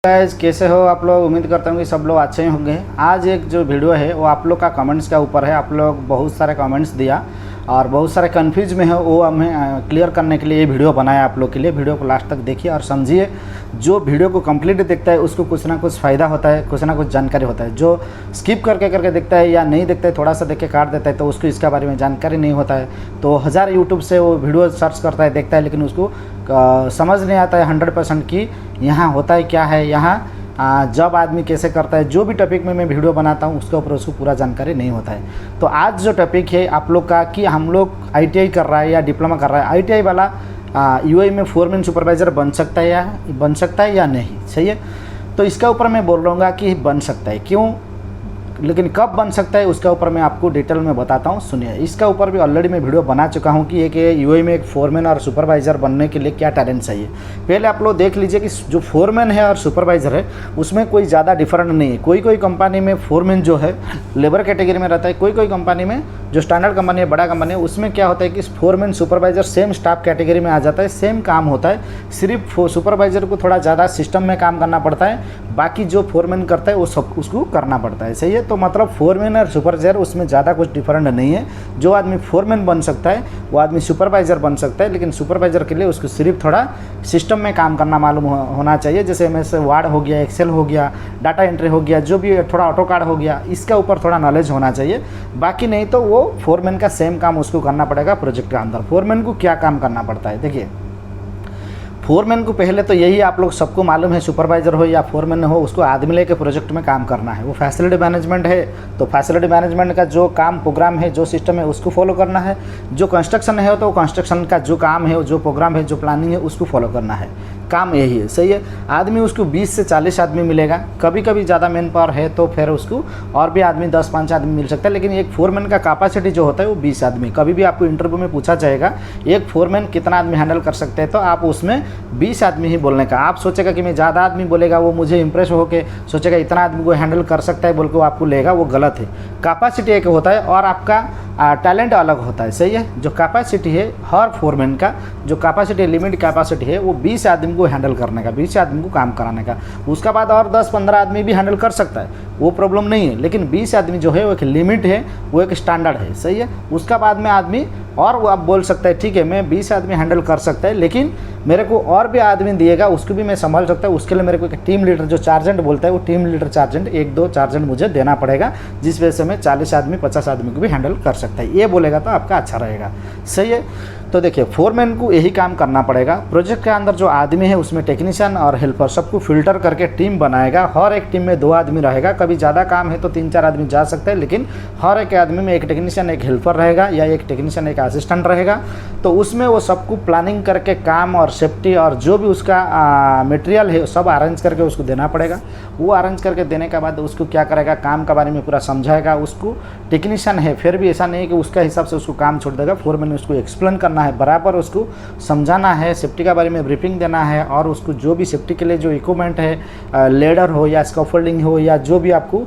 Guys, कैसे हो आप लोग। उम्मीद करता हूँ कि सब लोग अच्छे ही होंगे। आज एक जो वीडियो है वो आप लोग का कमेंट्स के ऊपर है। आप लोग बहुत सारे कमेंट्स दिया और बहुत सारे कन्फ्यूज में है, वो हमें क्लियर करने के लिए ये वीडियो बनाया आप लोग के लिए। वीडियो को लास्ट तक देखिए और समझिए। जो वीडियो को कंप्लीट देखता है उसको कुछ ना कुछ फ़ायदा होता है, कुछ ना कुछ जानकारी होता है। जो स्किप करके देखता है या नहीं देखता है, थोड़ा सा देख के काट देता है, तो उसको इसके बारे में जानकारी नहीं होता है। तो हज़ार यूट्यूब से वो वीडियो सर्च करता है, देखता है, लेकिन उसको समझ नहीं आता है 100% कि यहाँ होता है क्या है, यहाँ जब आदमी कैसे करता है। जो भी टॉपिक में मैं वीडियो बनाता हूँ उसके ऊपर उसको पूरा जानकारी नहीं होता है। तो आज जो टॉपिक है आप लोग का कि हम लोग ITI कर रहा है या डिप्लोमा कर रहा है, ITI वाला UAE में फोरमैन सुपरवाइज़र बन सकता है या नहीं, सही है। तो इसका ऊपर मैं बोल रहूँगा कि बन सकता है। क्यों, लेकिन कब बन सकता है उसका ऊपर मैं आपको डिटेल में बताता हूँ, सुनिए। इसका ऊपर भी ऑलरेडी मैं वीडियो बना चुका हूँ कि एक UAE में एक फोरमैन और सुपरवाइज़र बनने के लिए क्या टैलेंट चाहिए। पहले आप लोग देख लीजिए कि जो फोरमैन है और सुपरवाइज़र है उसमें कोई ज़्यादा डिफरेंट नहीं है। कोई कंपनी में फोरमैन जो है लेबर कैटेगरी में रहता है, कोई कंपनी में जो स्टैंडर्ड कंपनी है, बड़ा कंपनी है, उसमें क्या होता है कि foreman supervisor same staff category में आ जाता है, सेम काम होता है। सिर्फ सुपरवाइज़र को थोड़ा ज़्यादा सिस्टम में काम करना पड़ता है, बाकी जो फोरमैन करता है वो सब उसको करना पड़ता है, सही है। तो मतलब फोरमैन और सुपरवाइज़र उसमें ज़्यादा कुछ डिफरेंट नहीं है। जो आदमी फोरमैन बन सकता है वो आदमी सुपरवाइज़र बन सकता है, लेकिन सुपरवाइज़र के लिए उसको सिर्फ थोड़ा सिस्टम में काम करना मालूम होना चाहिए। जैसे MS वर्ड हो गया, एक्सेल हो गया, डाटा एंट्री हो गया, जो भी थोड़ा ऑटो कार्ड हो गया, इसका ऊपर थोड़ा नॉलेज होना चाहिए। बाकी नहीं तो वो फोरमैन का सेम काम उसको करना पड़ेगा प्रोजेक्ट के अंदर। फोरमैन को क्या काम करना पड़ता है, देखिए। फोरमैन को पहले तो यही आप लोग सबको मालूम है, सुपरवाइज़र हो या फोरमैन हो, उसको आदमी लेके प्रोजेक्ट में काम करना है। वो फैसिलिटी मैनेजमेंट है तो फैसिलिटी मैनेजमेंट का जो काम प्रोग्राम है, जो सिस्टम है, उसको फॉलो करना है। जो कंस्ट्रक्शन है तो कंस्ट्रक्शन का जो काम है, जो प्रोग्राम है, जो प्लानिंग है, उसको फॉलो करना है। काम यही है, सही है। आदमी उसको 20 से 40 आदमी मिलेगा। कभी कभी ज़्यादा मैन पावर है तो फिर उसको और भी आदमी 10-5 आदमी मिल सकता है, लेकिन एक फोरमैन का कैपेसिटी जो होता है वो 20 आदमी। कभी भी आपको इंटरव्यू में पूछा जाएगा एक फोरमैन कितना आदमी हैंडल कर सकते हैं, तो आप उसमें 20 आदमी ही बोलने का। आप सोचेगा कि मैं ज़्यादा आदमी बोलेगा, वो मुझे इंप्रेस होकर सोचेगा इतना आदमी को हैंडल कर सकता है बोल के वो आपको लेगा, वो गलत है। कैपेसिटी एक होता है और आपका टैलेंट अलग होता है, सही है। जो कैपेसिटी है हर फोरमैन का, जो कैपेसिटी लिमिट कैपेसिटी है वो 20 आदमी को हैंडल करने का, 20 आदमी को काम कराने का। उसका बाद और 10-15 आदमी भी हैंडल कर सकता है, वो प्रॉब्लम नहीं है, लेकिन 20 आदमी जो है वो एक लिमिट है, वो एक स्टैंडर्ड है, सही है। उसका बाद में आदमी और वो आप बोल सकता है ठीक है मैं 20 आदमी हैंडल कर सकता है, लेकिन मेरे को और भी आदमी दिएगा, उसको भी मैं संभाल सकता हूँ। उसके लिए मेरे को एक टीम लीडर जो चार्जेंट बोलता है, वो टीम लीडर चार्जेंट 1-2 चार्जेंट मुझे देना पड़ेगा, जिस वजह से मैं 40 आदमी 50 आदमी को भी हैंडल कर सकता है। ये बोलेगा तो आपका अच्छा रहेगा, सही है। तो देखिए फोरमैन को यही काम करना पड़ेगा। प्रोजेक्ट के अंदर जो आदमी है उसमें टेक्नीशियन और हेल्पर सबको फिल्टर करके टीम बनाएगा। हर एक टीम में 2 आदमी रहेगा। कभी ज़्यादा काम है तो 3-4 आदमी जा सकते हैं, लेकिन हर एक आदमी में एक टेक्नीशियन, एक हेल्पर रहेगा, या एक टेक्नीशियन, एक असिस्टेंट रहेगा। तो उसमें वो सबको प्लानिंग करके काम और सेफ्टी और जो भी उसका मटेरियल है सब अरेंज करके उसको देना पड़ेगा। वो अरेंज करके देने के बाद उसको क्या करेगा, काम के बारे में पूरा समझाएगा। उसको टेक्नीशियन है, फिर भी ऐसा नहीं कि उसका हिसाब से उसको काम छोड़ देगा। फोरमैन ने उसको एक्सप्लेन करना है, बराबर उसको समझाना है, सेफ्टी के बारे में ब्रीफिंग देना है, और उसको जो भी सेफ्टी के लिए जो इक्विपमेंट है, लेडर हो या स्कैफोल्डिंग हो या जो भी आपको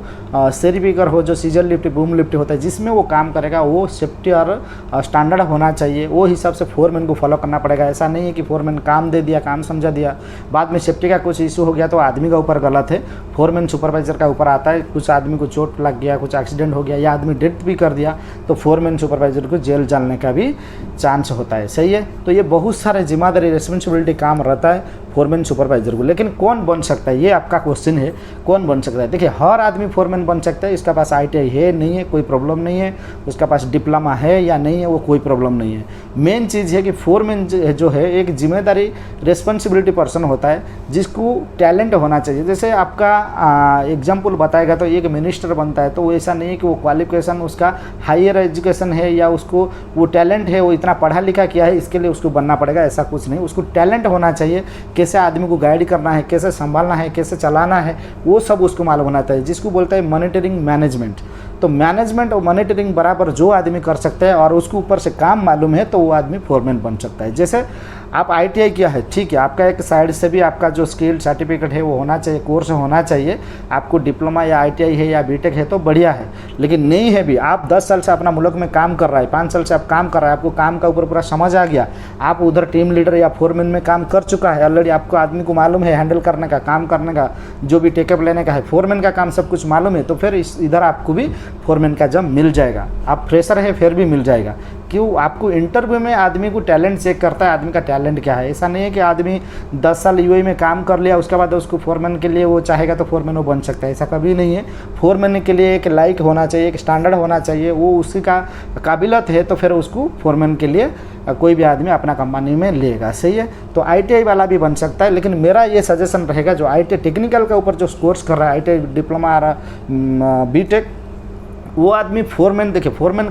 सेरीपिकर हो, जो सीजर लिफ्ट, बूम लिफ्ट होता है, जिसमें वो काम करेगा, वो सेफ्टी और स्टैंडर्ड होना चाहिए। वो हिसाब से फोरमैन को फॉलो करना पड़ेगा। ऐसा नहीं है कि फोरमैन काम दे दिया, काम समझा दिया, बाद में सेफ्टी का कुछ इशू हो गया तो आदमी का ऊपर गलत है, फोरमैन सुपरवाइज़र का ऊपर आता है। कुछ आदमी को चोट लग गया, कुछ एक्सीडेंट हो गया या आदमी डेथ भी कर दिया तो फोरमैन सुपरवाइज़र को जेल जाने का भी चांस होता है, सही है। तो ये बहुत सारे जिम्मेदारी, रिस्पॉन्सिबिलिटी काम रहता है फोरमैन सुपरवाइज़र को। लेकिन कौन बन सकता है, ये आपका क्वेश्चन है, कौन बन सकता है। देखिए हर आदमी फोरमैन बन सकता है। इसका पास ITI है नहीं है कोई प्रॉब्लम नहीं है, उसका पास डिप्लोमा है या नहीं है वो कोई प्रॉब्लम नहीं है। मेन चीज़ है कि फोरमैन जो है एक जिम्मेदारी, रिस्पॉन्सिबिलिटी पर्सन होता है जिसको टैलेंट होना चाहिए। जैसे आपका एग्जाम्पल बताएगा तो एक मिनिस्टर बनता है, तो वो ऐसा नहीं है कि वो क्वालिफिकेशन उसका हायर एजुकेशन है या उसको वो टैलेंट है, वो इतना पढ़ा लिखा किया है इसके लिए उसको बनना पड़ेगा, ऐसा कुछ नहीं। उसको टैलेंट होना चाहिए, कैसे आदमी को गाइड करना है, कैसे संभालना है, कैसे चलाना है, वो सब उसको मालूम होना चाहिए, जिसको बोलता है मॉनिटरिंग मैनेजमेंट। तो मैनेजमेंट और मॉनिटरिंग बराबर जो आदमी कर सकता है और उसके ऊपर से काम मालूम है तो वो आदमी फोरमैन बन सकता है। जैसे आप ITI किया है, ठीक है, आपका एक साइड से भी आपका जो स्किल सर्टिफिकेट है वो होना चाहिए, कोर्स होना चाहिए। आपको डिप्लोमा या ITI है या BTech है तो बढ़िया है, लेकिन नहीं है भी, आप 10 साल से अपना मुल्क में काम कर रहा है, 5 साल से आप काम कर रहा है, आपको काम का ऊपर पूरा समझ आ गया, आप उधर टीम लीडर या फोरमैन में काम कर चुका है ऑलरेडी, आपको आदमी को मालूम है हैंडल करने का, काम करने का, जो भी टेकअप लेने का है, फोरमैन का काम सब कुछ मालूम है, तो फिर इधर आपको भी फोरमैन का जॉब मिल जाएगा। आप फ्रेशर है फिर भी मिल जाएगा। क्यों? आपको इंटरव्यू में आदमी को टैलेंट चेक करता है, आदमी का टैलेंट क्या है। ऐसा नहीं है कि आदमी 10 साल UAE में काम कर लिया उसके बाद उसको फोरमैन के लिए वो चाहेगा तो फोरमैन वो बन सकता है, ऐसा कभी नहीं है। फोरमैन के लिए एक लाइक होना चाहिए, एक स्टैंडर्ड होना चाहिए, वो उसी का काबिलियत है तो फिर उसको फोरमैन के लिए कोई भी आदमी अपना कंपनी में लेगा, सही है। तो ITI वाला भी बन सकता है, लेकिन मेरा ये सजेशन रहेगा जो ITI टेक्निकल के ऊपर जो कोर्स कर रहा है, ITI डिप्लोमा और BTech, वो आदमी फोरमैन, देखिए फोरमैन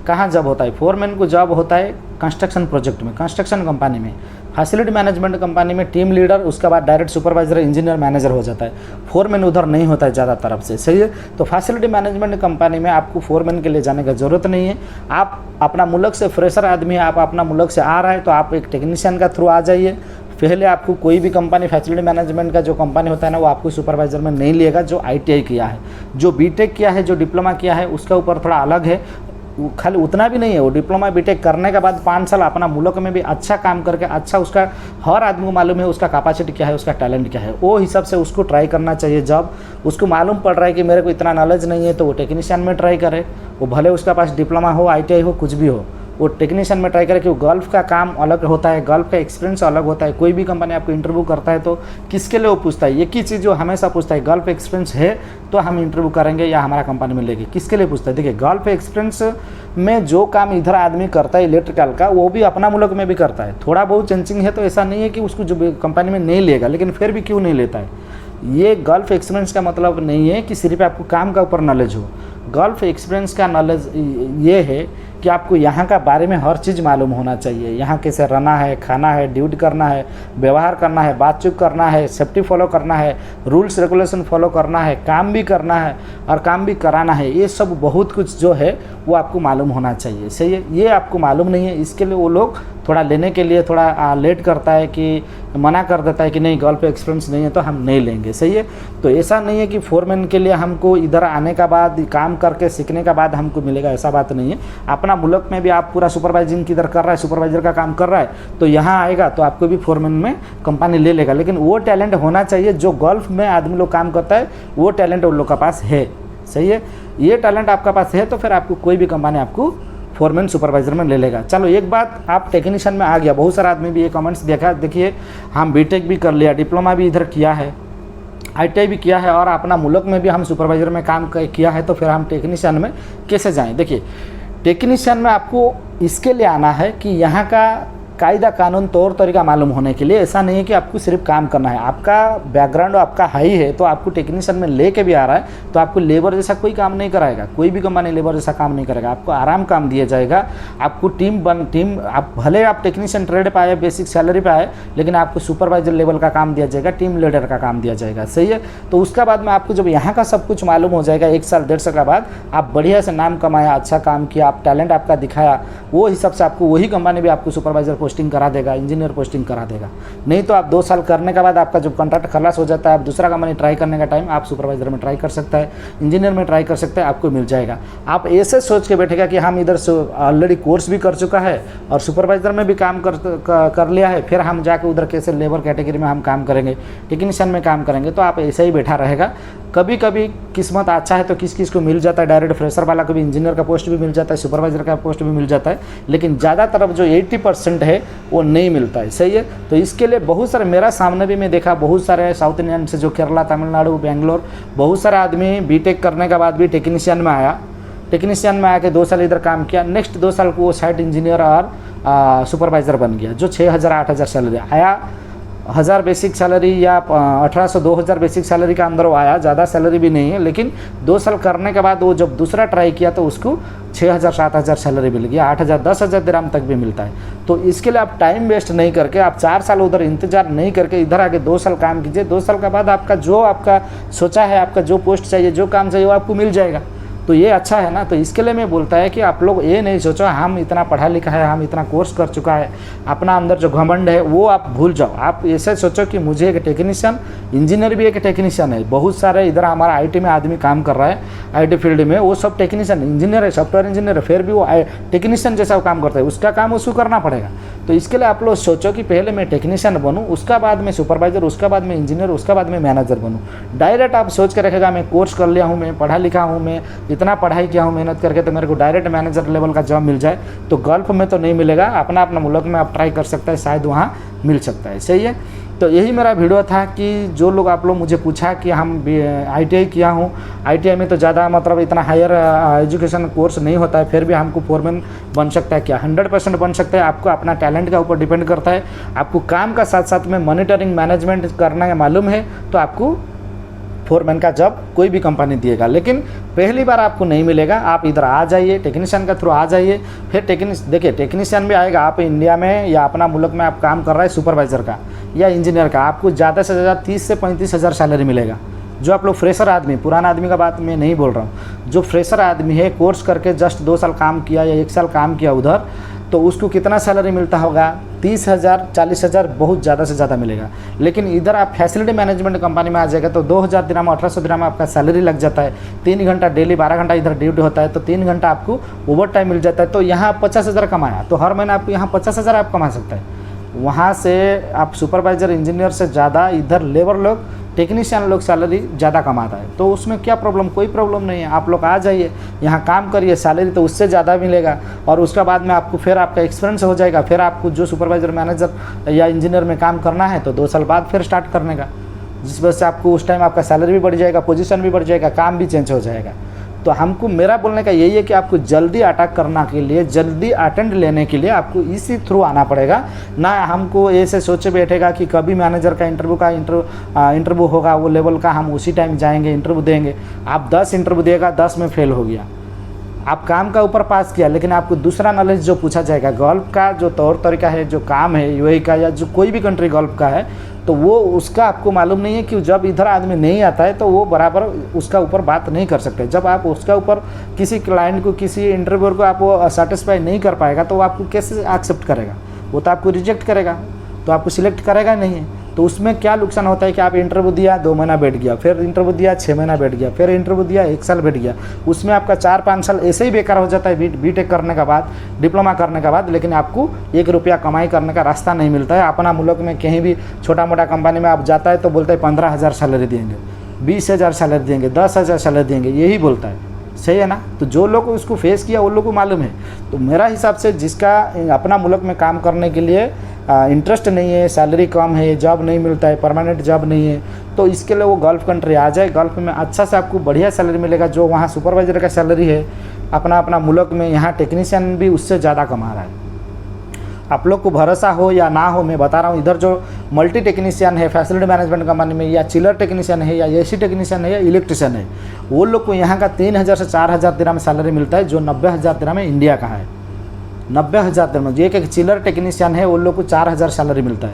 कहाँ जॉब होता है, फोरमैन को जॉब होता है कंस्ट्रक्शन प्रोजेक्ट में, कंस्ट्रक्शन कंपनी में, फैसिलिटी मैनेजमेंट कंपनी में टीम लीडर, उसके बाद डायरेक्ट सुपरवाइजर, इंजीनियर, मैनेजर हो जाता है। फोरमैन उधर नहीं होता है ज़्यादा तरफ से, सही है। तो फैसिलिटी मैनेजमेंट कंपनी में आपको फोरमैन के लिए जाने का ज़रूरत नहीं है। आप अपना मुल्क से फ्रेशर आदमी है, आप अपना मुल्क से आ रहा है तो आप एक टेक्नीशियन का थ्रू आ जाइए। पहले आपको कोई भी कंपनी फैसिलिटी मैनेजमेंट का जो कंपनी होता है ना, वो आपको सुपरवाइजर में नहीं लेगा जो ITI किया है। जो BTech किया है, जो डिप्लोमा किया है, उसका ऊपर थोड़ा अलग है। वो खाली उतना भी नहीं है, वो डिप्लोमा BTech करने के बाद 5 साल अपना मुल्क में भी अच्छा काम करके, अच्छा उसका हर आदमी को मालूम है उसका कैपेसिटी क्या है, उसका टैलेंट क्या है, वो हिसाब से उसको ट्राई करना चाहिए जॉब। उसको मालूम पड़ रहा है कि मेरे को इतना नॉलेज नहीं है तो वो टेक्नीशियन में ट्राई करे, वो भले उसका पास डिप्लोमा हो, ITI हो, कुछ भी हो, वो टेक्नीशियन में ट्राई करे। कि गल्फ का काम अलग होता है, गल्फ का एक्सपीरियंस अलग होता है। कोई भी कंपनी आपको इंटरव्यू करता है तो किसके लिए वो पूछता है, एक ही चीज़ जो हमेशा पूछता है, गल्फ एक्सपीरियंस है तो हम इंटरव्यू करेंगे या हमारा कंपनी में लेंगे, किसके लिए पूछता है। देखिए गल्फ एक्सपीरियंस में जो काम इधर आदमी करता है इलेक्ट्रिकल का, वो भी अपना मुल्क में भी करता है। थोड़ा बहुत चेंजिंग है तो ऐसा नहीं है कि उसको जो कंपनी में नहीं लेगा, लेकिन फिर भी क्यों नहीं लेता है। ये गल्फ एक्सपीरियंस का मतलब नहीं है कि सिर्फ आपको काम का ऊपर नॉलेज हो। गल्फ एक्सपीरियंस का नॉलेज ये है कि आपको यहाँ का बारे में हर चीज़ मालूम होना चाहिए। यहाँ कैसे रहना है, खाना है, ड्यूटी करना है, व्यवहार करना है, बातचीत करना है, सेफ्टी फॉलो करना है, रूल्स रेगुलेशन फॉलो करना है, काम भी करना है और काम भी कराना है। ये सब बहुत कुछ जो है वो आपको मालूम होना चाहिए, सही है। ये आपको मालूम नहीं है, इसके लिए वो लोग थोड़ा लेने के लिए थोड़ा लेट करता है कि मना कर देता है कि नहीं गल्फ एक्सपीरियंस नहीं है तो हम नहीं लेंगे, सही है। तो ऐसा नहीं है कि फोरमैन के लिए हमको इधर आने का बाद काम करके सीखने का बाद हमको मिलेगा, ऐसा बात नहीं है। अपना मुल्क में भी आप पूरा सुपरवाइजिंग किधर कर रहा है, सुपरवाइजर का काम कर रहा है, तो यहाँ आएगा तो आपको भी फोरमैन में कंपनी ले लेगा। लेकिन वो टैलेंट होना चाहिए जो गल्फ में आदमी लोग काम करता है, वो टैलेंट उन लोग के पास है, सही है। ये टैलेंट आपका पास है तो फिर आपको कोई भी कंपनी आपको फोरमैन सुपरवाइजर में ले लेगा। चलो एक बात, आप टेक्नीशियन में आ गया, बहुत सारा आदमी भी ये कमेंट्स देखा, देखिए हम BTech भी कर लिया, डिप्लोमा भी इधर किया है, ITI भी किया है और अपना मुल्क में भी हम सुपरवाइजर में काम किया है, तो फिर हम टेक्नीशियन में कैसे जाएं। देखिए टेक्नीशियन में आपको इसके लिए आना है कि यहाँ का कायदा कानून तौर तरीका मालूम होने के लिए। ऐसा नहीं है कि आपको सिर्फ काम करना है, आपका बैकग्राउंड आपका हाई है तो आपको टेक्नीशियन में लेके भी आ रहा है तो आपको लेबर जैसा कोई काम नहीं कराएगा, कोई भी कंपनी लेबर जैसा काम नहीं करेगा, आपको आराम काम दिया जाएगा। आपको टीम आप भले आप टेक्नीशियन ट्रेड पे आए, बेसिक सैलरी पे आए, लेकिन आपको सुपरवाइजर लेवल का काम दिया जाएगा, टीम लीडर का काम दिया जाएगा, सही है। तो उसका बाद में आपको जब यहाँ का सब कुछ मालूम हो जाएगा, 1 साल 1.5 साल के बाद आप बढ़िया से नाम कमाया, अच्छा काम किया, आप टैलेंट आपका दिखाया, वो हिसाब से आपको वही कंपनी भी आपको सुपरवाइजर पोस्टिंग करा देगा, इंजीनियर पोस्टिंग करा देगा। नहीं तो आप 2 साल करने के बाद आपका जब कॉन्ट्रैक्ट खलास हो जाता है, आप दूसरा कंपनी ट्राई करने का टाइम आप सुपरवाइजर में ट्राई कर सकता है, इंजीनियर में ट्राई कर सकते हैं, आपको मिल जाएगा। आप ऐसे सोच के बैठेगा कि हम इधर ऑलरेडी कोर्स भी कर चुका है और सुपरवाइजर में भी काम कर लिया है, फिर हम जाके उधर कैसे लेबर कैटेगरी में हम काम करेंगे, टेक्नीशियन में काम करेंगे, तो आप ऐसे ही बैठा रहेगा। कभी कभी किस्मत अच्छा है तो किस को मिल जाता है, डायरेक्ट फ्रेशर वाला को भी इंजीनियर का पोस्ट भी मिल जाता है, सुपरवाइजर का पोस्ट भी मिल जाता है, लेकिन ज़्यादा तरफ जो 80% है वो नहीं मिलता है, सही है। तो इसके लिए बहुत सारे, मेरा सामने भी मैं देखा, बहुत सारे साउथ इंडियन से जो केरला, तमिलनाडु, बेंगलोर, बहुत सारा आदमी BTech करने के बाद भी टेक्नीशियन में आया, टेक्नीशियन में आके 2 साल इधर काम किया, नेक्स्ट 2 साल को वो साइट इंजीनियर और सुपरवाइज़र बन गया, जो 6,000 8,000 सैलरी आया, 1000 बेसिक सैलरी या 1800 2000 बेसिक सैलरी का अंदर वो आया, ज़्यादा सैलरी भी नहीं है, लेकिन 2 साल करने के बाद वो जब दूसरा ट्राई किया तो उसको 6000 7000 सैलरी मिल गया, 8000 10,000 दिरहम तक भी मिलता है। तो इसके लिए आप टाइम वेस्ट नहीं करके, आप 4 साल उधर इंतजार नहीं करके इधर आके 2 साल काम कीजिए। 2 साल के बाद आपका जो आपका सोचा है, आपका जो पोस्ट चाहिए, जो काम चाहिए वो आपको मिल जाएगा। तो ये अच्छा है ना। तो इसके लिए मैं बोलता है कि आप लोग ये नहीं सोचो हम इतना पढ़ा लिखा है, हम इतना कोर्स कर चुका है, अपना अंदर जो घमंड है वो आप भूल जाओ। आप ऐसे सोचो कि मुझे एक टेक्नीशियन, इंजीनियर भी एक टेक्नीशियन है, बहुत सारे इधर हमारा आईटी में आदमी काम कर रहा है, आईटी फील्ड में, वो सब टेक्नीशियन इंजीनियर है, सॉफ्टवेयर इंजीनियर है, फिर भी वो टेक्नीशियन जैसा वो काम करता है, उसका काम उसको करना पड़ेगा। तो इसके लिए आप लोग सोचो कि पहले मैं टेक्नीशियन बनूँ, उसका बाद में सुपरवाइजर, उसका बाद में इंजीनियर, उसका बाद में मैनेजर बनूँ। डायरेक्ट आप सोच के रखेगा मैं कोर्स कर लिया हूँ, मैं पढ़ा लिखा हूँ, मैं इतना पढ़ाई किया हूँ मेहनत करके, तो मेरे को डायरेक्ट मैनेजर लेवल का जॉब मिल जाए, तो गल्फ में तो नहीं मिलेगा, अपना अपना मुल्क में आप ट्राई कर सकते हैं, शायद वहाँ मिल सकता है। सही है। तो यही मेरा वीडियो था कि जो लोग आप लोग मुझे पूछा कि हम ITI किया हूँ, ITI में तो ज़्यादा मतलब इतना हायर एजुकेशन कोर्स नहीं होता है, फिर भी हमको फोरमैन बन सकता है क्या? 100% बन सकता है। आपको अपना टैलेंट का ऊपर डिपेंड करता है। आपको काम का साथ साथ में मॉनिटरिंग मैनेजमेंट करना मालूम है तो आपको फोरमैन का जॉब कोई भी कंपनी दिएगा, लेकिन पहली बार आपको नहीं मिलेगा। आप इधर आ जाइए, टेक्नीशियन का थ्रू आ जाइए, फिर देखिए टेक्नीशियन भी आएगा। आप इंडिया में या अपना मुल्क में आप काम कर रहे हैं सुपरवाइज़र का या इंजीनियर का, आपको ज़्यादा से ज़्यादा 30 से 35 हज़ार सैलरी मिलेगा। जो आप लोग फ्रेशर आदमी, पुराना आदमी का बात मैं नहीं बोल रहा हूँ, जो फ्रेशर आदमी है, कोर्स करके जस्ट 2 साल काम किया या 1 साल काम किया उधर, तो उसको कितना सैलरी मिलता होगा? 30,000 40,000 बहुत ज़्यादा से ज़्यादा मिलेगा। लेकिन इधर आप फैसिलिटी मैनेजमेंट कंपनी में आ जाएगा तो 2,000 दिरहम 1,800 दिरहम आपका सैलरी लग जाता है। 3 घंटा डेली 12 घंटा इधर ड्यूटी होता है, तो 3 घंटा आपको ओवर टाइम मिल जाता है। तो यहाँ 50,000 कमाया तो हर महीने आपको यहाँ 50,000 आप कमा सकते हैं। वहाँ से आप सुपरवाइज़र इंजीनियर से ज़्यादा इधर लेबर लोग, टेक्नीशियन लोग सैलरी ज़्यादा कमाता है। तो उसमें क्या प्रॉब्लम? कोई प्रॉब्लम नहीं है। आप लोग आ जाइए, यहाँ काम करिए, सैलरी तो उससे ज़्यादा मिलेगा, और उसके बाद में आपको फिर आपका एक्सपीरियंस हो जाएगा। फिर आपको जो सुपरवाइज़र, मैनेजर या इंजीनियर में काम करना है तो 2 साल बाद फिर स्टार्ट करने का, जिस वजह से आपको उस टाइम आपका सैलरी भी बढ़ जाएगा, पोजीशन भी बढ़ जाएगा, काम भी चेंज हो जाएगा। तो हमको, मेरा बोलने का यही है कि आपको जल्दी अटैक करने के लिए, जल्दी अटेंड लेने के लिए आपको इसी थ्रू आना पड़ेगा। ना हमको ऐसे सोचे बैठेगा कि कभी मैनेजर का इंटरव्यू होगा, वो लेवल का हम उसी टाइम जाएंगे इंटरव्यू देंगे। आप 10 इंटरव्यू देगा, 10 में फेल हो गया, आप काम का ऊपर पास किया, लेकिन आपको दूसरा नॉलेज जो पूछा जाएगा, गल्फ का जो तौर तरीका है, जो काम है UAE का या जो कोई भी कंट्री गल्फ का है, तो वो उसका आपको मालूम नहीं है कि जब इधर आदमी नहीं आता है तो वो बराबर उसका ऊपर बात नहीं कर सकते। जब आप उसका ऊपर किसी क्लाइंट को, किसी इंटरव्यूअर को आप वो सेटिस्फाई नहीं कर पाएगा तो वो आपको कैसे एक्सेप्ट करेगा? वो तो आपको रिजेक्ट करेगा, तो आपको सिलेक्ट करेगा नहीं है। तो उसमें क्या नुकसान होता है कि आप इंटरव्यू दिया 2 महीना बैठ गया, फिर इंटरव्यू दिया 6 महीना बैठ गया, फिर इंटरव्यू दिया 1 साल बैठ गया, उसमें आपका 4-5 साल ऐसे ही बेकार हो जाता है बीटेक करने के बाद, डिप्लोमा करने के बाद, लेकिन आपको 1 रुपया कमाई करने का रास्ता नहीं मिलता है। अपना मुल्क में कहीं भी छोटा मोटा कंपनी में आप जाता है तो बोलते हैं 15,000 सैलरी देंगे, 20,000 सैलरी देंगे, 10,000 सैलरी देंगे, यही बोलता है। सही है ना? तो जो लोग उसको फेस किया वो लोग को मालूम है। तो मेरा हिसाब से जिसका अपना मुल्क में काम करने के लिए इंटरेस्ट नहीं है, सैलरी कम है, जॉब नहीं मिलता है, परमानेंट जॉब नहीं है, तो इसके लिए वो गल्फ़ कंट्री आ जाए। गल्फ़ में अच्छा से आपको बढ़िया सैलरी मिलेगा। जो वहाँ सुपरवाइज़र का सैलरी है अपना मुल्क में, यहाँ टेक्नीशियन भी उससे ज़्यादा कमा रहा है। आप लोग को भरोसा हो या ना हो, मैं बता रहा हूँ, इधर जो मल्टी टेक्नीशियन है फैसिलिटी मैनेजमेंट कंपनी में, या चिलर टेक्नीशियन है, या AC टेक्नीशियन है, या इलेक्ट्रिशियन है, वो लोग को यहाँ का 3,000 से 4,000 दिरहम सैलरी मिलता है, जो 90,000 दिरहम में इंडिया का है। 90,000 दिरहम जो एक चिलर टेक्नीशियन है वो लोग को 4,000 सैलरी मिलता है,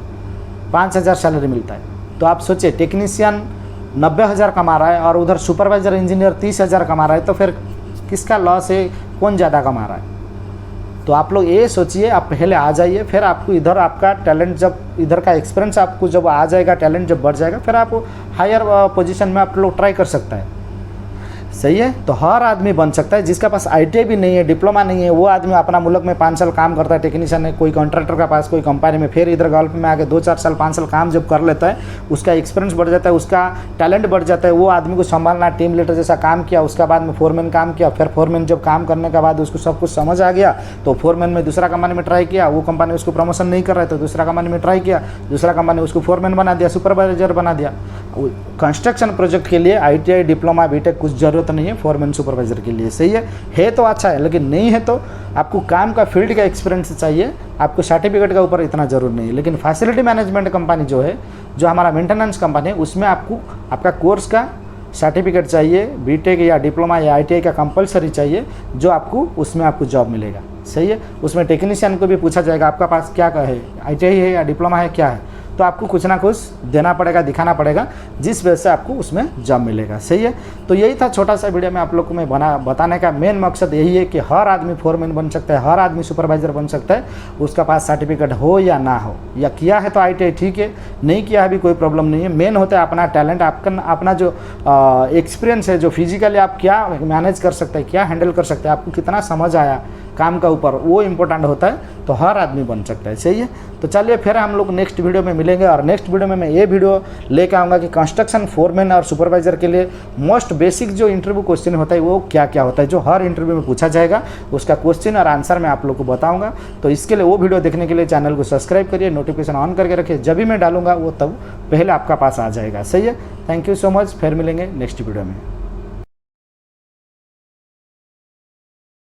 5,000 सैलरी मिलता है। तो आप सोचिए, टेक्नीशियन 90,000 कमा रहा है और उधर सुपरवाइज़र इंजीनियर 30,000 कमा रहा है, तो फिर किसका लॉस है? कौन ज़्यादा कमा रहा है? तो आप लोग ये सोचिए, आप पहले आ जाइए, फिर आपको इधर आपका टैलेंट, जब इधर का एक्सपीरियंस आपको जब आ जाएगा, टैलेंट जब बढ़ जाएगा, फिर आप हायर पोजीशन में आप लोग ट्राई कर सकता है। सही है। तो हर आदमी बन सकता है। जिसका पास ITI भी नहीं है, डिप्लोमा नहीं है, वो आदमी अपना मुल्क में 5 साल काम करता है, टेक्नीशियन है, कोई कॉन्ट्रैक्टर का पास, कोई कंपनी में, फिर इधर गल्फ में आके 2-4 साल 5 साल काम जब कर लेता है, उसका एक्सपीरियंस बढ़ जाता है, उसका टैलेंट बढ़ जाता है, वो आदमी को संभालना, टीम लीडर जैसा काम किया, उसके बाद में फोरमैन काम किया, फिर फोरमैन जब काम करने के बाद उसको सब कुछ समझ आ गया तो फोरमैन में दूसरा कंपनी में ट्राई किया, वो कंपनी उसको प्रमोशन नहीं कर रहा है तो दूसरा कंपनी में ट्राई किया, दूसरा कंपनी उसको फोरमैन बना दिया, सुपरवाइजर बना दिया। कंस्ट्रक्शन प्रोजेक्ट के लिए ITI, डिप्लोमा, BTech कुछ ज़रूरत नहीं है फोरमैन सुपरवाइज़र के लिए। सही है तो अच्छा है, लेकिन नहीं है तो आपको काम का फील्ड का एक्सपीरियंस चाहिए, आपको सर्टिफिकेट का ऊपर इतना ज़रूर नहीं है। लेकिन फैसिलिटी मैनेजमेंट कंपनी जो है, जो हमारा मेंटेनेंस कंपनी है, उसमें आपको आपका कोर्स का सर्टिफिकेट चाहिए, BTech या डिप्लोमा या ITI का कंपलसरी चाहिए, जो आपको उसमें आपको जॉब मिलेगा। सही है। उसमें टेक्नीशियन को भी पूछा जाएगा आपका पास क्या है, ITI है या डिप्लोमा है, क्या है, तो आपको कुछ ना कुछ देना पड़ेगा, दिखाना पड़ेगा, जिस वजह से आपको उसमें जॉब मिलेगा। सही है। तो यही था छोटा सा वीडियो में आप लोग को मैं बताने का मेन मकसद यही है कि हर आदमी फोरमैन बन सकता है, हर आदमी सुपरवाइजर बन सकता है, उसका पास सर्टिफिकेट हो या ना हो, या किया है तो ITI ठीक है, नहीं किया है भी कोई प्रॉब्लम नहीं है। मेन होता है अपना टैलेंट, आपका अपना जो एक्सपीरियंस है, जो फिजिकली आप क्या मैनेज कर सकते हैं, क्या हैंडल कर सकते हैं, आपको कितना समझ आया काम का ऊपर, वो इम्पोर्टेंट होता है। तो हर आदमी बन सकता है। सही है। तो चलिए फिर हम लोग नेक्स्ट वीडियो में मिलेंगे, और नेक्स्ट वीडियो में मैं ये वीडियो लेकर आऊँगा कि कंस्ट्रक्शन फोरमैन और सुपरवाइजर के लिए मोस्ट बेसिक जो इंटरव्यू क्वेश्चन होता है वो क्या क्या होता है, जो हर इंटरव्यू में पूछा जाएगा, उसका क्वेश्चन और आंसर मैं आप लोग को बताऊँगा। तो इसके लिए वो वीडियो देखने के लिए चैनल को सब्सक्राइब करिए, नोटिफिकेशन ऑन करके रखिए, जब भी मैं डालूंगा वो तब पहले आपका पास आ जाएगा। सही है। Thank you so much. फिर मिलेंगे नेक्स्ट वीडियो में।